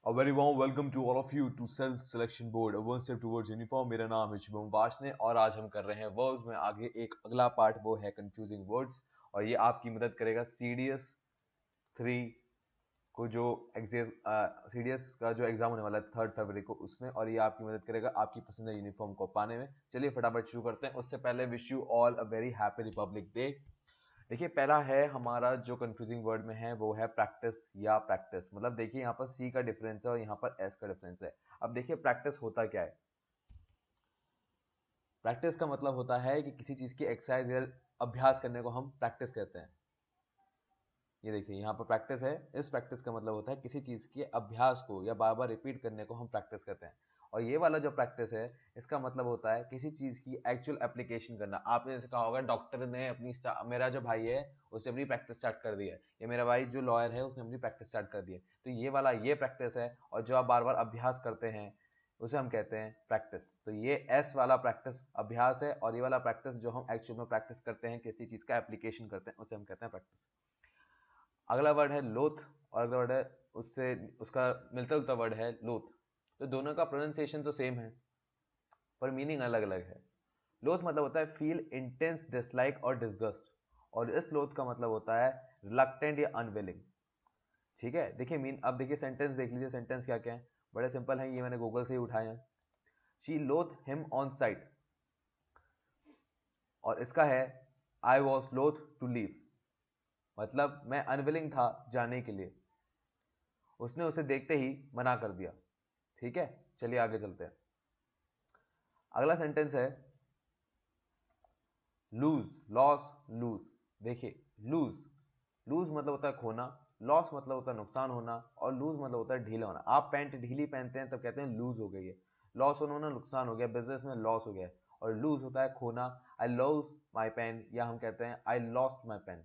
A very warm welcome to all of you to Self Selection Board, a one step towards uniform. मेरा नाम है शुभम वाशने और आज हम कर रहे हैं वर्ब्स में आगे एक अगला पार्ट वो है कंफ्यूजिंग वर्ड्स और ये आपकी मदद करेगा CDS 3 को जो CDS का जो एग्जाम होने वाला है 3 फरवरी को उसमें, और ये आपकी मदद करेगा आपकी पसंदीदा यूनिफॉर्म को पाने में। चलिए फटाफट शुरू करते हैं। उससे पहले wish you all a very happy Republic day. देखिए पहला है हमारा जो कंफ्यूजिंग वर्ड में है वो है प्रैक्टिस या प्रैक्टिस। मतलब देखिए यहाँ पर सी का डिफरेंस है और यहाँ पर एस का डिफरेंस है। अब देखिए प्रैक्टिस होता क्या है। प्रैक्टिस का मतलब होता है कि किसी चीज की एक्सरसाइज या अभ्यास करने को हम प्रैक्टिस कहते हैं। ये देखिए यहाँ पर प्रैक्टिस है, इस प्रैक्टिस का मतलब होता है किसी चीज के अभ्यास को या बार बार रिपीट करने को हम प्रैक्टिस कहते हैं। और ये वाला जो प्रैक्टिस है इसका मतलब होता है किसी चीज की एक्चुअल एप्लीकेशन करना। आपने जैसे कहा होगा डॉक्टर ने अपनी मेरा जो भाई है उसने अपनी प्रैक्टिस स्टार्ट कर दी है, या मेरा भाई जो लॉयर है उसने अपनी प्रैक्टिस स्टार्ट कर दी है। तो ये वाला ये प्रैक्टिस है और जो आप बार बार अभ्यास करते हैं उसे हम कहते हैं प्रैक्टिस। तो ये एस वाला प्रैक्टिस अभ्यास है और ये वाला प्रैक्टिस जो हम एक्चुअल में प्रैक्टिस करते हैं किसी चीज का एप्लीकेशन करते हैं उसे हम कहते हैं प्रैक्टिस। अगला वर्ड है लोथ और अगला वर्ड है उससे उसका मिलता जुलता वर्ड है लोथ। तो दोनों का प्रोनाउंसिएशन तो सेम है पर मीनिंग अलग अलग है। लोथ मतलब होता है फील इंटेंस डिसलाइक और डिसगस्ट, और इस लोथ का मतलब होता है रिलक्टेंट या अनविलिंग। ठीक है, देखिए मीन अब देखिए सेंटेंस देख लीजिए। सेंटेंस क्या क्या है, बड़े सिंपल है, ये मैंने गूगल से ही उठाए हैं। शी लोथ हिम ऑन साइट, और इसका है आई वॉज लोथ टू लीव, मतलब मैं अनविलिंग था जाने के लिए, उसने उसे देखते ही मना कर दिया। ठीक है, चलिए आगे चलते हैं। अगला सेंटेंस है लूज लॉस लूज। देखिए लूज लूज मतलब होता है खोना, लॉस मतलब होता है नुकसान होना, और लूज मतलब होता है ढीला होना। आप पैंट ढीली पहनते हैं तब कहते हैं लूज हो गई है। लॉस होना नुकसान हो गया, बिजनेस में लॉस हो गया है। और लूज होता है खोना, आई लॉस माई पेन, या हम कहते हैं आई लॉस्ट माई पेन।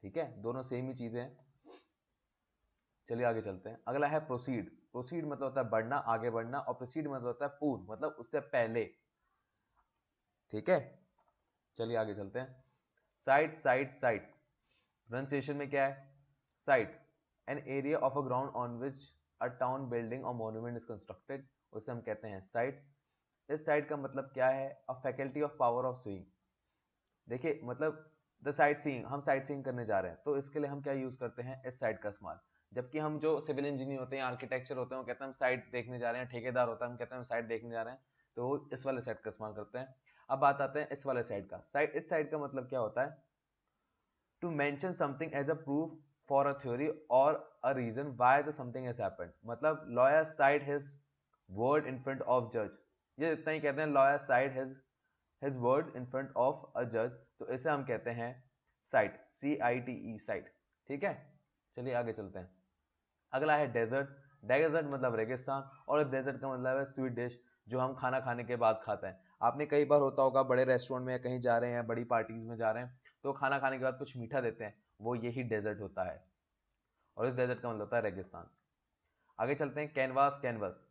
ठीक है, दोनों सेम ही चीजें हैं। चलिए आगे चलते हैं। अगला है प्रोसीड। प्रोसीड मतलब होता है बढ़ना, आगे बढ़ना, और प्रोसीड मतलब होता है पूर्व, मतलब उससे पहले। ठीक है, चलिए आगे चलते हैं। साइट साइट साइट प्रोनाउंसिएशन में क्या है, site an area of a ground on which a town building और मॉन्यूमेंट इज कंस्ट्रक्टेड, उसे हम कहते हैं साइट। इस साइट का मतलब क्या है, a faculty of power of swing. देखिए मतलब द साइट सीइंग, हम साइट सीइंग करने जा रहे हैं तो इसके लिए हम क्या यूज करते हैं, इस साइट का इस्तेमाल। जबकि हम जो सिविल इंजीनियर होते हैं, आर्किटेक्चर होते हैं, वो कहते हैं हम साइट देखने जा रहे हैं। ठेकेदार होता है, हम कहते हैं हम साइट देखने जा रहे हैं, तो वो इस वाले साइट का इस्तेमाल करते हैं। अब बात आते हैं इस वाले साइट का। साइट, इस साइट का मतलब क्या होता है, to mention something as a proof for a theory और a reason why the something has happened. मतलब lawyer side his word in front of जज, ये इतना ही कहते हैं, lawyer side his words in front of a जज, तो इसे हम कहते हैं साइट, CITE साइट। ठीक है, चलिए आगे चलते हैं। अगला है डेजर्ट। डेजर्ट मतलब रेगिस्तान, और डेजर्ट का मतलब है स्वीट डिश जो हम खाना खाने के बाद खाते हैं। आपने कई बार होता होगा बड़े रेस्टोरेंट में या कहीं जा रहे हैं, बड़ी पार्टीज में जा रहे हैं, तो खाना खाने के बाद कुछ मीठा देते हैं, वो यही डेजर्ट होता है, और इस डेजर्ट का मतलब होता है रेगिस्तान। आगे चलते हैं। Canvas canvas.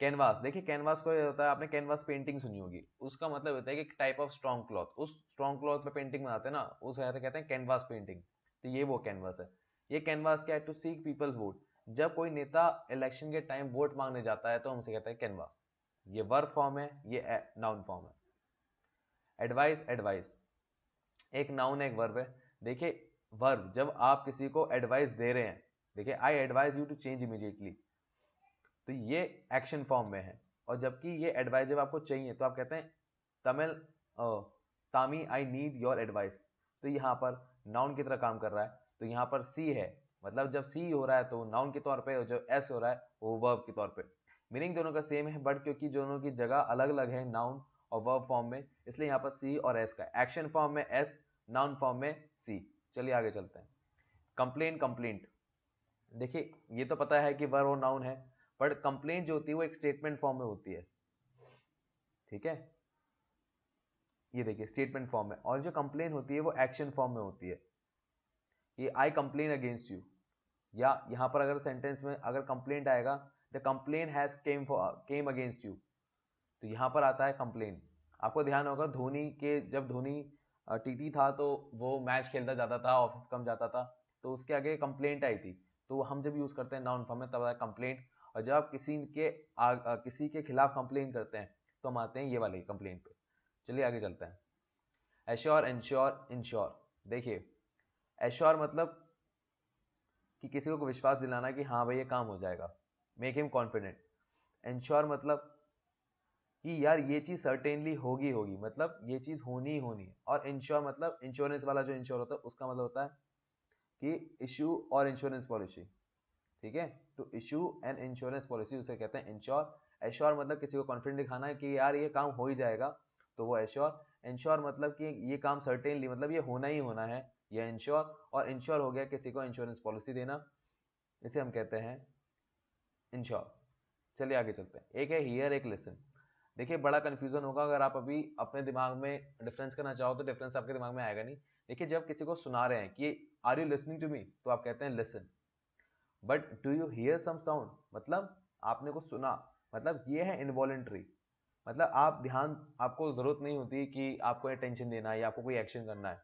कैनवास, देखिए कैनवास को ये होता है, आपने कैनवास पेंटिंग सुनी होगी, उसका मतलब होता है कि टाइप ऑफ स्ट्रॉन्ग क्लॉथ, उस स्ट्रॉन्ग क्लॉथ पे पेंटिंग बनाते हैं ना, उस कहते हैं कैनवास पेंटिंग। तो ये वो कैनवास है। ये कैनवास क्या है, टू सीक पीपल वोट। जब कोई नेता इलेक्शन के टाइम वोट मांगने जाता है तो हमसे कहते हैं कैनवास। ये वर्ब फॉर्म है, ये नाउन फॉर्म है। एडवाइस एडवाइस एक नाउन है एक वर्ब है। देखिए वर्ब, जब आप किसी को एडवाइस दे रहे हैं, देखिए I advise you to change immediately, तो ये एक्शन फॉर्म में है। और जबकि ये एडवाइस जब आपको चाहिए तो आप कहते हैं तमिल तामी आई नीड योर एडवाइस, तो यहाँ पर नाउन की तरह काम कर रहा है। तो यहाँ पर सी है, मतलब जब सी हो रहा है तो नाउन के तौर पे, जो एस हो रहा है वो वर्ब के तौर पे। मीनिंग दोनों का सेम है, बट क्योंकि दोनों की जगह अलग अलग है नाउन और वर्ब फॉर्म में, इसलिए यहाँ पर सी और एस का, एक्शन फॉर्म में एस, नाउन फॉर्म में सी। चलिए आगे चलते हैं। कंप्लेन कंप्लेंट, देखिए ये तो पता है कि वर्ब और नाउन है, बट कंप्लेंट जो होती है वो एक स्टेटमेंट फॉर्म में होती है। ठीक है, ये देखिए स्टेटमेंट फॉर्म में, और जो कंप्लेन होती है वो एक्शन फॉर्म में होती है। ये आई कंप्लेन अगेंस्ट यू, या यहाँ पर अगर सेंटेंस में अगर कंप्लेंट आएगा, the complain has came against you, तो यहाँ पर आता है कंप्लेन। आपको ध्यान होगा धोनी के, जब धोनी TT था तो वो मैच खेलता जाता था, ऑफिस कम जाता था, तो उसके आगे कंप्लेंट आई थी, तो हम जब यूज करते हैं नाउन फॉर्म में तब आता है कंप्लेंट, और जब आप किसी के खिलाफ कंप्लेन करते हैं तो हम आते हैं ये वाले कंप्लेंट पे। चलिए आगे चलते हैं। Assure, ensure, ensure. देखिए एश्योर मतलब कि किसी को विश्वास दिलाना कि हाँ भाई ये काम हो जाएगा, मेक हिम कॉन्फिडेंट। इंश्योर मतलब कि यार ये चीज सर्टेनली होगी होगी, मतलब ये चीज होनी ही होनी है। और इंश्योर मतलब इंश्योरेंस वाला जो इंश्योर होता है उसका मतलब होता है कि इश्यू और इंश्योरेंस पॉलिसी, ठीक है। तो इश्यू एंड इंश्योरेंस पॉलिसी उसे कहते हैं इंश्योर। एश्योर मतलब किसी को कॉन्फिडेंट दिखाना है कि यार ये काम हो ही जाएगा, तो वो एश्योर। इंश्योर मतलब कि ये काम सर्टेनली मतलब ये होना ही होना है, ये इंश्योर। और इंश्योर हो गया किसी को इंश्योरेंस पॉलिसी देना, इसे हम कहते हैं इंश्योर। चलिए आगे चलते हैं। एक है हियर, एक लिसन। देखिए बड़ा कंफ्यूजन होगा, अगर आप अभी अपने दिमाग में डिफरेंस करना चाहो तो डिफरेंस आपके दिमाग में आएगा नहीं। देखिए जब किसी को सुना रहे हैं कि are you listening to me, तो आप कहते हैं listen. But do you hear some sound, मतलब आपने को सुना, मतलब ये है इनवॉलेंट्री। मतलब आप ध्यान, आपको जरूरत नहीं होती कि आपको अटेंशन देना है या आपको कोई एक्शन करना है,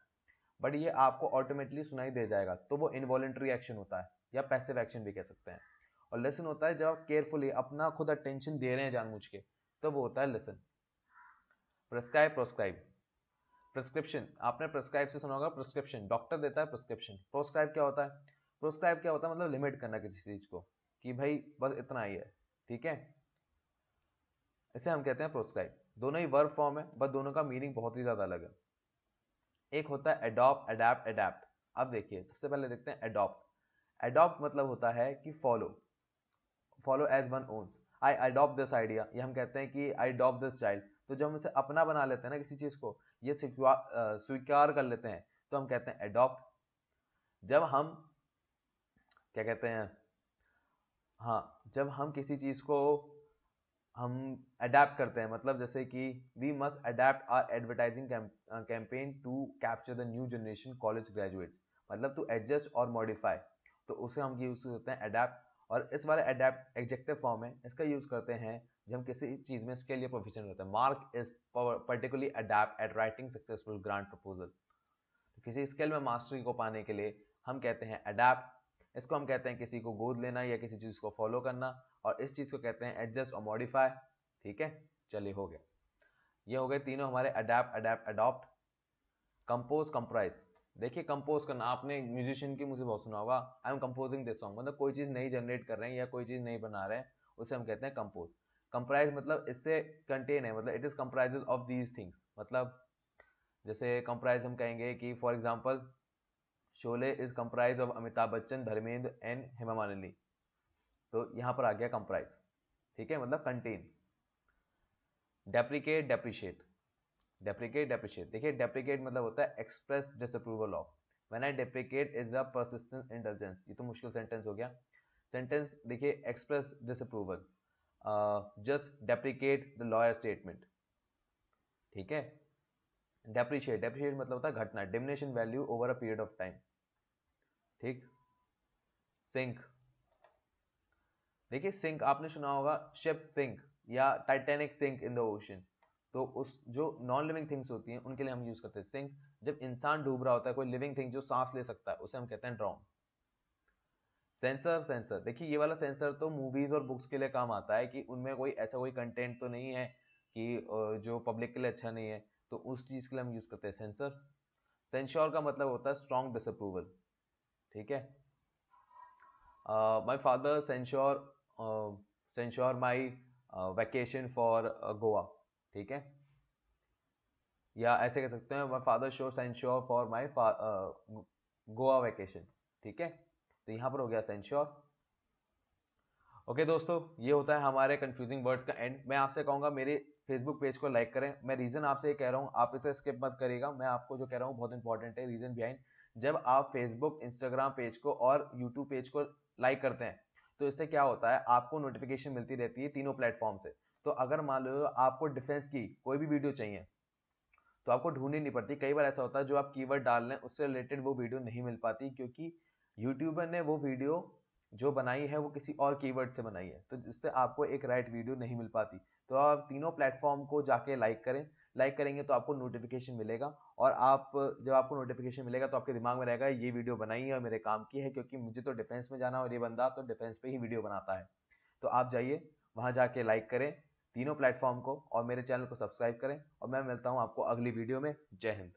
बट ये आपको ऑटोमेटिकली सुनाई दे जाएगा, तो वो इनवॉलेंट्री एक्शन होता है या पैसिव एक्शन भी कह सकते हैं। और लेसन होता है जब आप केयरफुली अपना खुद अटेंशन दे रहे हैं जानबूझ के, तो वो होता है लेसन। Prescribe, proscribe. प्रिस्क्रिप्शन, आपने प्रिस्क्राइब से सुना होगा, प्रिस्क्रिप्शन डॉक्टर देता है प्रिस्क्रिप्शन। प्रोस्क्राइब क्या होता है? प्रोस्क्राइब क्या होता है मतलब लिमिट करना किसी चीज को, कि भाई बस इतना ही है, ठीक है, इसे हम कहते हैं प्रोस्क्राइब। दोनों ही वर्ब फॉर्म है, बट दोनों का मीनिंग बहुत ही ज्यादा अलग है। एक होता है अडॉप्ट, अडेप्ट, अडेप्ट। अब देखिए सबसे पहले देखते हैं अडॉप्ट। अडॉप्ट मतलब होता है कि follow, follow as one owns. I adopt this idea, ये हम कहते हैं कि आई अडॉप्ट दिस चाइल्ड। तो जब हम इसे अपना बना लेते हैं ना किसी चीज को, ये स्वीकार कर लेते हैं, तो हम कहते हैं अडॉप्ट। जब हम क्या कहते हैं, हाँ, जब हम किसी चीज को हम अडेप्ट करते हैं, मतलब जैसे कि we must adept our advertising campaign to capture the new generation college graduates, मतलब टू एडजस्ट और मॉडिफाई, तो उसे हम यूज करते हैं अडेप्ट। और इस वाले अडेप्ट एडजेक्टिव फॉर्म है, इसका यूज करते हैं जब हम किसी चीज में इसके लिए प्रोफिशिएंट होते हैं। Mark is particularly adapt at writing successful grant proposal. किसी स्किल में मास्टरी को पाने के लिए हम कहते हैं अडेप्ट। इसको हम कहते हैं किसी को गोद लेना या किसी चीज को फॉलो करना, और इस चीज को कहते हैं एडजस्ट और मॉडिफाई, ठीक है। चलिए हो गया, ये हो गए तीनों हमारे adapt, adapt, adopt. Compose, comprise. देखिए कंपोज करना, आपने म्यूजिशियन की मुझे बहुत सुना होगा, I am composing this song, मतलब कोई चीज नई जनरेट कर रहे हैं या कोई चीज नई बना रहे हैं, उसे हम कहते हैं कंपोज। कंप्राइज मतलब इससे कंटेन है, मतलब it is comprises of these things. मतलब जैसे कंप्राइज हम कहेंगे कि for example Sholay is comprise of Amitabh Bachchan, Dharmendra and Hema Malini, तो यहां पर आ गया कंप्राइज, ठीक है, मतलब contain. Deprecate, depreciate. Deprecate, depreciate, देखिए डेप्रिकेट मतलब होता है express disapproval of. When I deprecate is the persistent intelligence, ये तो मुश्किल सेंटेंस हो गया। सेंटेंस देखिए, express disapproval, just deprecate the lawyer statement, ठीक है। डेप्रिशिएट, डेप्रिशिएट मतलब होता है घटना, diminish in value over a period of time, ठीक। सिंक, देखिए सिंक आपने सुना होगा, शिप सिंक या Titanic sink in the ocean, तो उस जो नॉन लिविंग थिंग्स होती हैं उनके लिए हम यूज करते हैं सिंक। जब इंसान डूब रहा होता है, कोई लिविंग थिंग जो सांस ले सकता है, उसे हम कहते हैं ड्राउन। सेंसर, सेंसर देखिए ये वाला सेंसर तो मूवीज और बुक्स के लिए काम आता है, कि उनमें कोई ऐसा कोई कंटेंट तो नहीं है कि जो पब्लिक के लिए अच्छा नहीं है, तो उस चीज के लिए हम यूज करते हैं सेंसर। सेंश्योर का मतलब होता है स्ट्रॉन्ग डिसअप्रूवल, ठीक है। My father censure my vacation for Goa, ठीक है, या ऐसे कह सकते हैं my father show censure for my Goa vacation, ठीक है। तो यहां पर हो गया सेंश्योर। ओके दोस्तों, ये होता है हमारे कंफ्यूजिंग वर्ड्स का एंड। मैं आपसे कहूंगा मेरे फेसबुक पेज को लाइक करें। मैं रीजन आपसे ये कह रहा हूँ, आप इसे स्किप मत करिएगा, मैं आपको जो कह रहा हूँ बहुत इंपॉर्टेंट है। रीजन बिहाइंड, जब आप फेसबुक, इंस्टाग्राम पेज को और यूट्यूब पेज को लाइक करते हैं, तो इससे क्या होता है, आपको नोटिफिकेशन मिलती रहती है तीनों प्लेटफॉर्म से। तो अगर मान लो आपको डिफेंस की कोई भी वीडियो चाहिए, तो आपको ढूंढनी नहीं पड़ती। कई बार ऐसा होता है जो आप कीवर्ड डाल रहे हैं उससे रिलेटेड वो वीडियो नहीं मिल पाती, क्योंकि यूट्यूबर ने वो वीडियो जो बनाई है वो किसी और कीवर्ड से बनाई है, तो जिससे आपको एक राइट वीडियो नहीं मिल पाती। तो आप तीनों प्लेटफॉर्म को जाके लाइक करें। लाइक करेंगे तो आपको नोटिफिकेशन मिलेगा, और आप जब आपको नोटिफिकेशन मिलेगा तो आपके दिमाग में रहेगा ये वीडियो बनाई है और मेरे काम की है, क्योंकि मुझे तो डिफेंस में जाना और ये बंदा तो डिफेंस पे ही वीडियो बनाता है। तो आप जाइए वहां जाके लाइक करें तीनों प्लेटफॉर्म को और मेरे चैनल को सब्सक्राइब करें, और मैं मिलता हूं आपको अगली वीडियो में। जय हिंद।